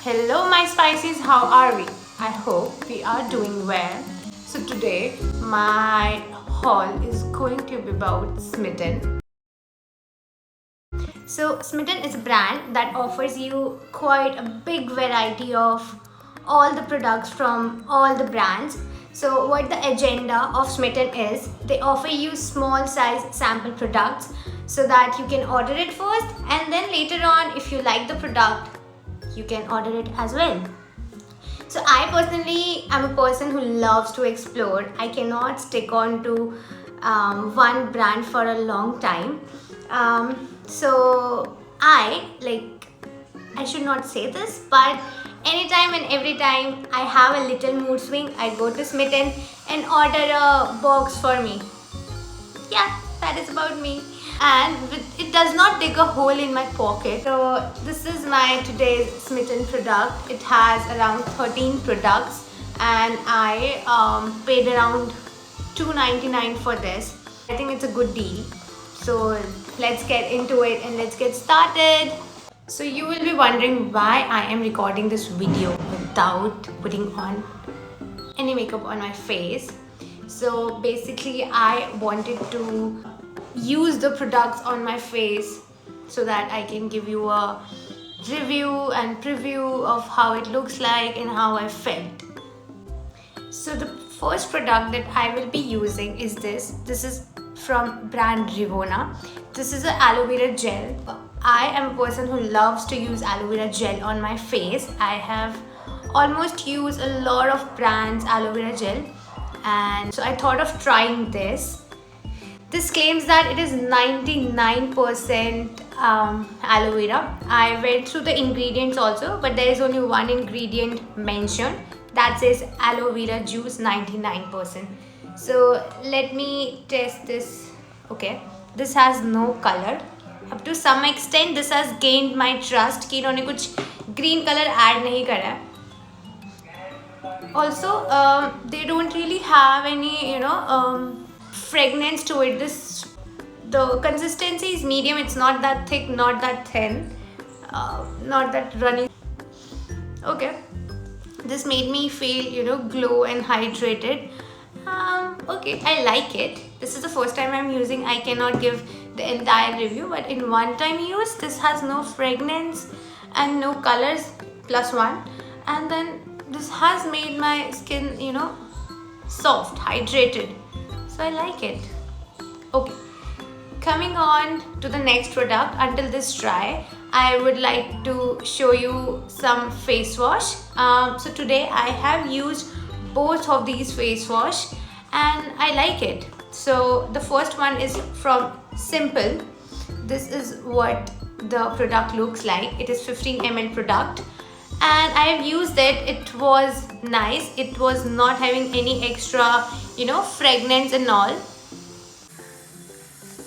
Hello my spices, how are we? I hope we are doing well. So today my haul is going to be about Smitten. So Smitten is a brand that offers you quite a big variety of all the products from all the brands. So what the agenda of Smitten is, they offer you small size sample products so that you can order it first, and then later on if you like the product you can order it as well. So I personally am a person who loves to explore. I cannot stick on to one brand for a long time. So I should not say this, but anytime and every time I have a little mood swing, I go to Smitten and order a box for me. Yeah, that is about me. And it does not dig a hole in my pocket. So this is my today's Smitten product. It has around 13 products and I paid around $2.99 for this. I think it's a good deal. So let's get into it and let's get started. So you will be wondering why I am recording this video without putting on any makeup on my face. So basically I wanted to use the products on my face so that I can give you a review and preview of how it looks like and how I felt. So the first product that I will be using is this. This is from brand Revona. This is an aloe vera gel. I am a person who loves to use aloe vera gel on my face. I have almost used a lot of brands aloe vera gel, and so I thought of trying this. This claims that it is 99% aloe vera. I went through the ingredients also, but there is only one ingredient mentioned that says aloe vera juice 99%. So let me test this. Okay, this has no color. Up to some extent this has gained my trust कि इन्होंने कुछ green color add नहीं करा है. Also they don't really have any fragrance to it. The consistency is medium. It's not that thick, not that thin, not that runny. Okay, this made me feel glow and hydrated. Okay, I like it. This is the first time I'm using. I cannot give the entire review, but in one time use, this has no fragrance and no colors, +1, and then this has made my skin soft, hydrated, so I like it. Okay, coming on to the next product. Until this dry, I would like to show you some face wash. So today I have used both of these face wash and I like it. So the first one is from Simple. This is what the product looks like. It is 15 ml product and I have used it. It was nice. It was not having any extra fragrance and all.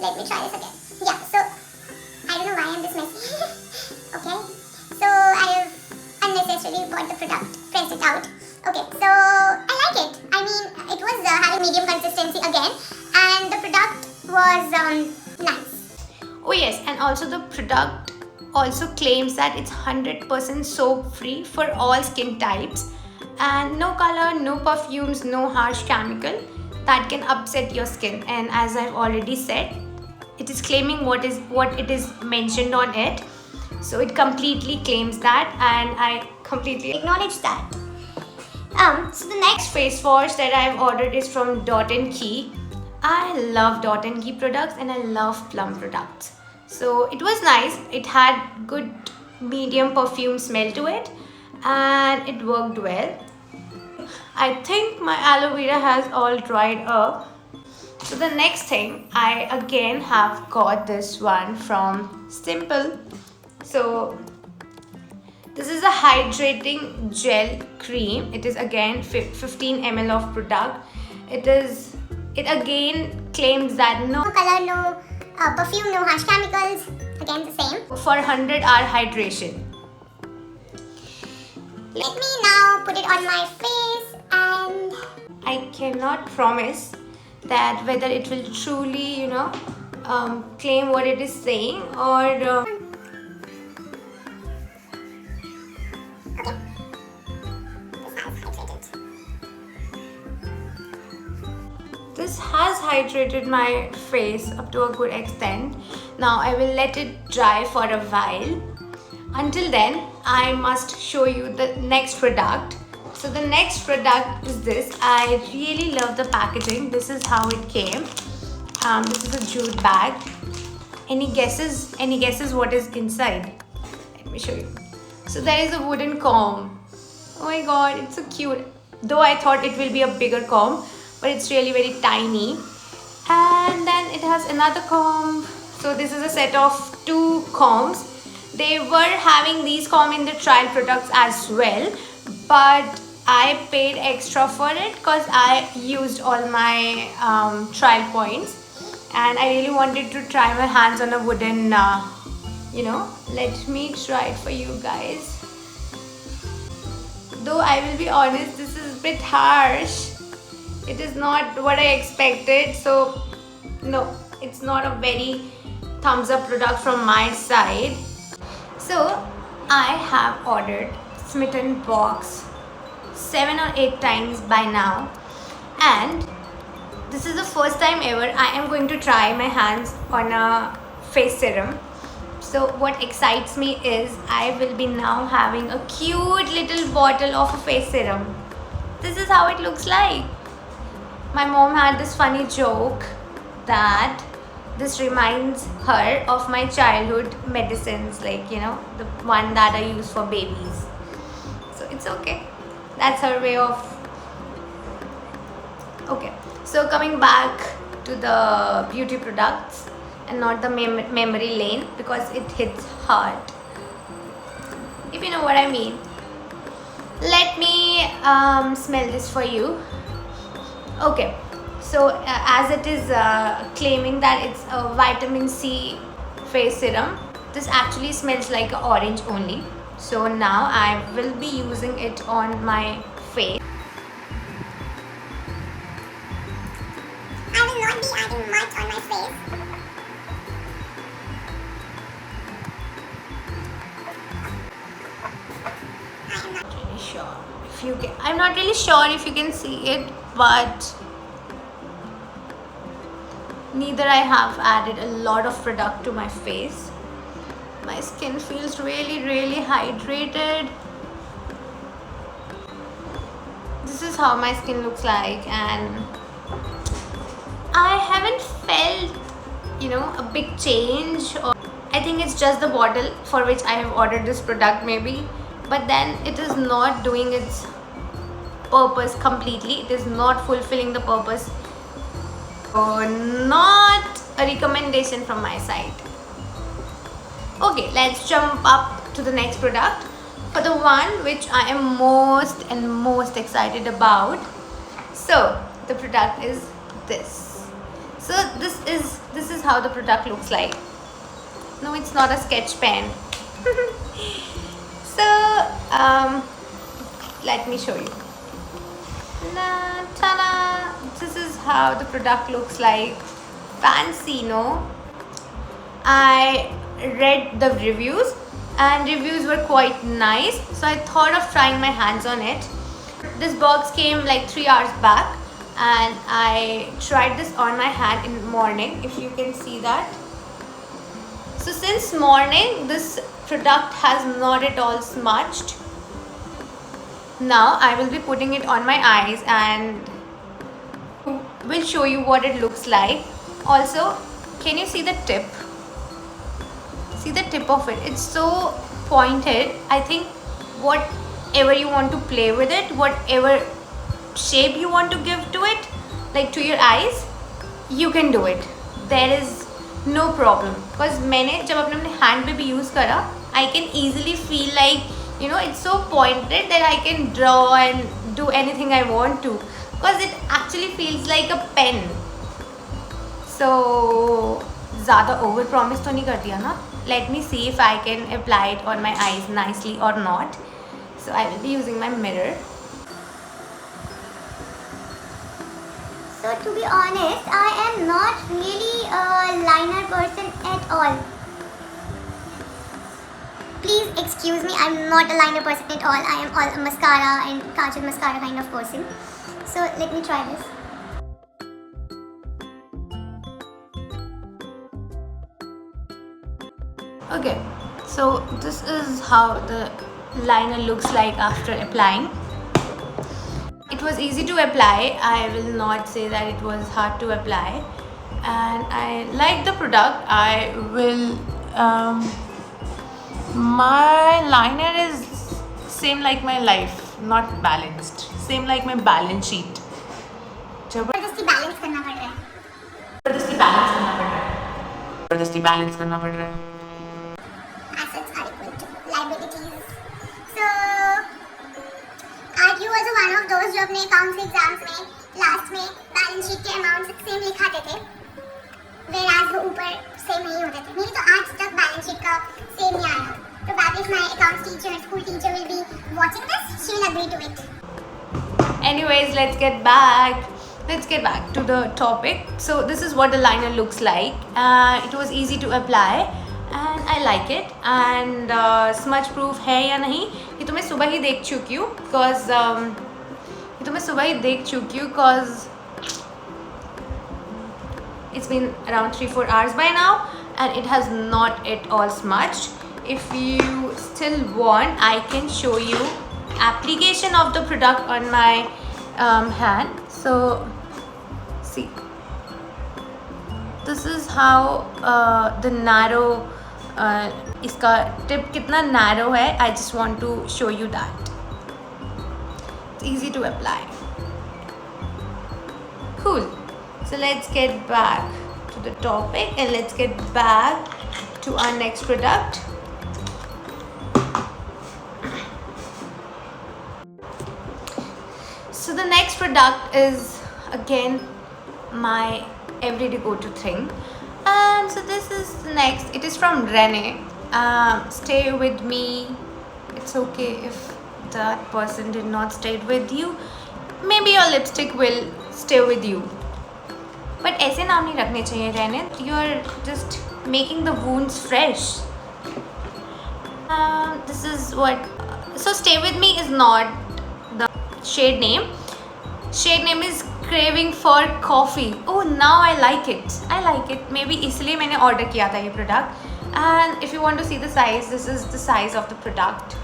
Let me try this again. Yeah, so I don't know why I'm this messy. Okay, so I have unnecessarily bought the product, pressed it out. Okay, so I like it. I mean, it was having medium consistency again, and the product was nice. Oh yes, and also the product also claims that it's 100% soap free for all skin types, and no color, no perfumes, no harsh chemical that can upset your skin. And as I've already said, it is claiming what it is mentioned on it. So it completely claims that, and I completely Acknowledge that. So the next face wash that I've ordered is from Dot & Key. I love Dot & Key products and I love Plum products. So it was nice. It had good medium perfume smell to it and it worked well. I think my aloe vera has all dried up. So the next thing, I again have got this one from Simple. So this is a hydrating gel cream. It is again 15 ml of product. It again claims that no color, no perfume, no harsh chemicals. Again the same. For 100-hour hydration. Let me now put it on my face, and I cannot promise that whether it will truly claim what it is saying or Okay. This has hydrated. This has hydrated my face up to a good extent. Now I will let it dry for a while. Until then, I must show you the next product. So the next product is this. I really love the packaging. This is how it came. This is a jute bag. Any guesses? Any guesses what is inside? Let me show you. So there is a wooden comb. Oh my god, it's so cute. Though I thought it will be a bigger comb, but it's really very tiny. And then it has another comb. So this is a set of 2 combs. They were having these comb in the trial products as well, but I paid extra for it because I used all my trial points and I really wanted to try my hands on a wooden, let me try it for you guys. Though I will be honest, this is a bit harsh. It is not what I expected, so no, it's not a very thumbs up product from my side. So I have ordered Smitten box 7 or 8 times by now, and this is the first time ever I am going to try my hands on a face serum. So what excites me is I will be now having a cute little bottle of a face serum. This is how it looks like. My mom had this funny joke that this reminds her of my childhood medicines, like the one that I use for babies. So it's okay. That's her way of. Okay, so coming back to the beauty products and not the memory lane, because it hits hard, if you know what I mean. Let me smell this for you. Okay, so as it is claiming that it's a vitamin C face serum, this actually smells like orange only. So now I will be using it on my face. I will not be adding much on my face. I'm not really sure if you can see it, but neither I have added a lot of product to my face. My skin feels really hydrated. This is how my skin looks like, and I haven't felt a big change, or I think it's just the bottle for which I have ordered this product maybe, but then it is not doing its purpose completely. It is not fulfilling the purpose. So not a recommendation from my side. Okay, let's jump up to the next product, for the one which I am most excited about. So the product is this. So this is how the product looks like. No, it's not a sketch pen. So let me show you. Ta-da! This is how the product looks like. Fancy, no? I read the reviews and reviews were quite nice, so I thought of trying my hands on it. This box came like 3 hours back and I tried this on my hand in the morning, if you can see that. So since morning this product has not at all smudged. Now I will be putting it on my eyes and will show you what it looks like. Also, can you see the tip? See the tip of it? It's so pointed. I think whatever you want to play with it, whatever shape you want to give to it, like to your eyes, you can do it. There is no problem, because मैंने जब अपने hand पे भी use करा, I can easily feel like it's so pointed that I can draw and do anything I want to, because it actually feels like a pen. So ज़्यादा over promise तो नहीं कर दिया ना? Let me see if I can apply it on my eyes nicely or not. So I will be using my mirror. So to be honest, I am not really a liner person at all. please excuse me, I'm not a liner person at all. I am all a mascara and kajal mascara kind of person. So let me try this. Okay, so this is how the liner looks like after applying. It was easy to apply. I will not say that it was hard to apply, and I like the product. I will my liner is same like my life, not balanced, same like my balance sheet. जबरदस्ती balance करना पड़ रहा है. Balance करना पड़ रहा है. Assets are equal to liabilities. So, are you also one of those जो अपने accounts exams में last में balance sheet के amount same लिखाते थे, whereas वो ऊपर same नहीं होते थे. मेरी तो आज तक balance sheet का same नहीं आया. Probably if my accounts teacher, school teacher will be watching this, she will agree to it. Anyways, let's get back to the topic. So this is what the liner looks like. It was easy to apply and I like it. And smudge proof है या नहीं ये तो मैं सुबह ही देख चुकी हूँ because it's been around 3-4 hours by now and it has not at all smudged. If you still want, I can show you application of the product on my hand. So see, this is how the narrow इसका tip कितना narrow है. I just want to show you that. It's easy to apply. Cool. So let's get back to the topic and let's get back to our next product. So the next product is again my everyday go-to thing, and so this is the next. It is from Rene. Stay with me. It's okay if that person did not stay with you. Maybe your lipstick will stay with you. But ऐसे नाम नहीं रखने चाहिए रहने. You are just making the wounds fresh. This is what. So stay with me is not the shade name. Shade name is craving for coffee. Oh, now I like it. Maybe इसलिए मैंने order किया था ये product. And if you want to see the size, this is the size of the product.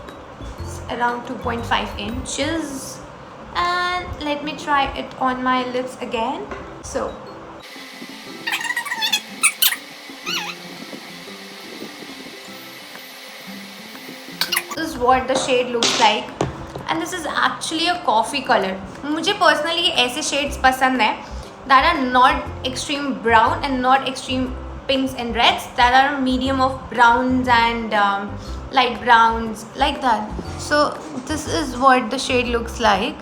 It's around 2.5 inches. And let me try it on my lips again. So. This is what the shade looks like. And this is actually a coffee color. मुझे personally ये ऐसे shades पसंद हैं that are not extreme brown and not extreme pinks and reds, that are medium of browns and light browns, like that. So this is what the shade looks like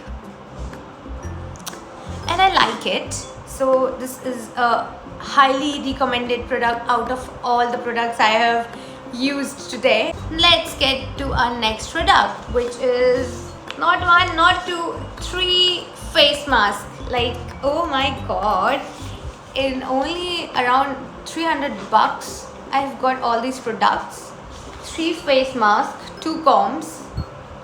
and I like it. So this is a highly recommended product out of all the products I have used today. Let's get to our next product, which is not 1, not 2, 3 face masks. Like, oh my god, in only around $300 I've got all these products. 3 face masks, 2 combs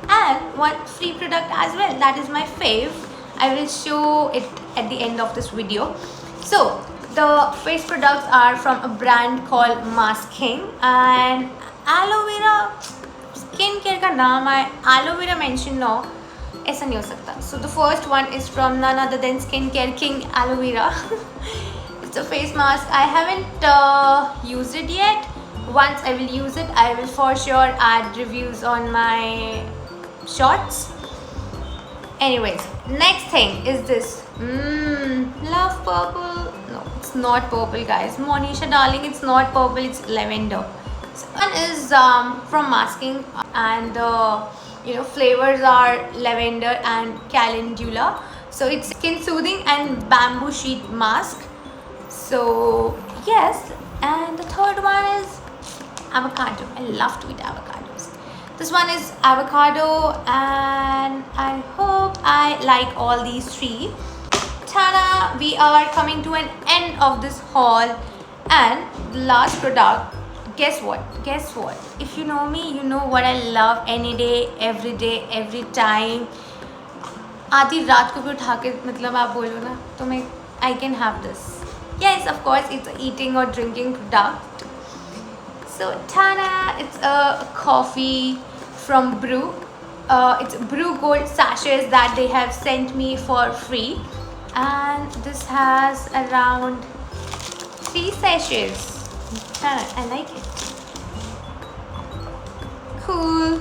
and 1 free product as well. That is my fave. I will show it at the end of this video. So the face products are from a brand called Mask King and aloe vera skin care का नाम है, aloe vera mention ना हो ऐसा नहीं हो सकता. So the first one is from none other than Skincare King Aloe Vera. It's a face mask. I haven't used it yet. Once I will use it, I will for sure add reviews on my shorts. Anyways, next thing is this. Love purple. No, it's not purple, guys. Monisha darling, it's not purple, it's lavender. So one is from Masking and flavors are lavender and calendula. So it's skin soothing and bamboo sheet mask. So yes, and the third one is avocado. I love to eat avocados. This one is avocado and I hope I like all these 3. Ta-da! We are coming to an end of this haul and the last product guess what, if you know me, you know what I love any day, every time. आधी रात को भी उठा के मतलब आप बोलो ना तो मैं I can have this. Yes, of course, it's a eating or drinking product. So tada, it's a coffee from Brew. It's Brew Gold sachets that they have sent me for free, and this has around 3 sachets. I like it. Cool.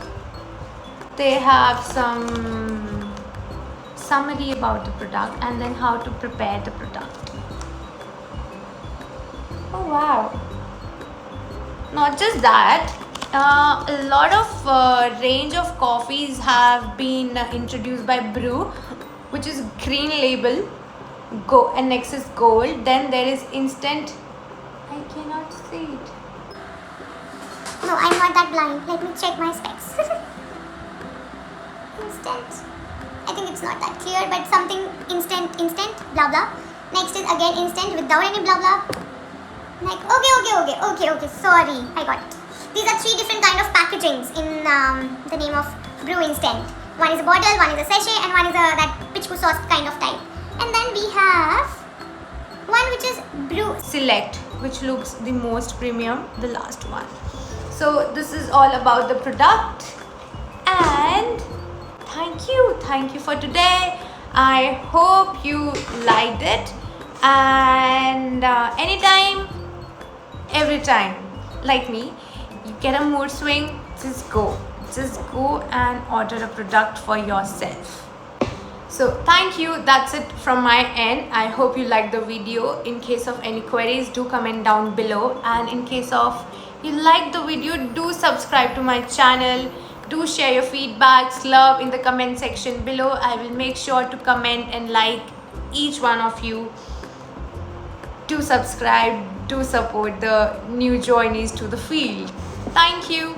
They have some summary about the product and then how to prepare the product. Oh wow. Not just that, a lot of range of coffees have been introduced by Brew, which is green label, and next is gold. Then there is instant. I cannot see it. No, I'm not that blind. Let me check my specs. Instant. I think it's not that clear, but something instant, blah blah. Next is again instant without any blah blah. Like, okay, sorry, I got it. These are 3 different kind of packagings in the name of Brew Instant. One is a bottle, one is a sachet, and one is that pichku sauce kind of type. And then we have one which is Brew Select, which looks the most premium, the last one. So this is all about the product, and thank you for today. I hope you liked it, and anytime, every time, like me, you get a mood swing, just go and order a product for yourself. So thank you, that's it from my end. I hope you liked the video. In case of any queries, do comment down below, and in case of you like the video, do subscribe to my channel. Do share your feedbacks, love in the comment section below. I will make sure to comment and like each one of you. Do subscribe, do support the new joinees to the field. Thank you.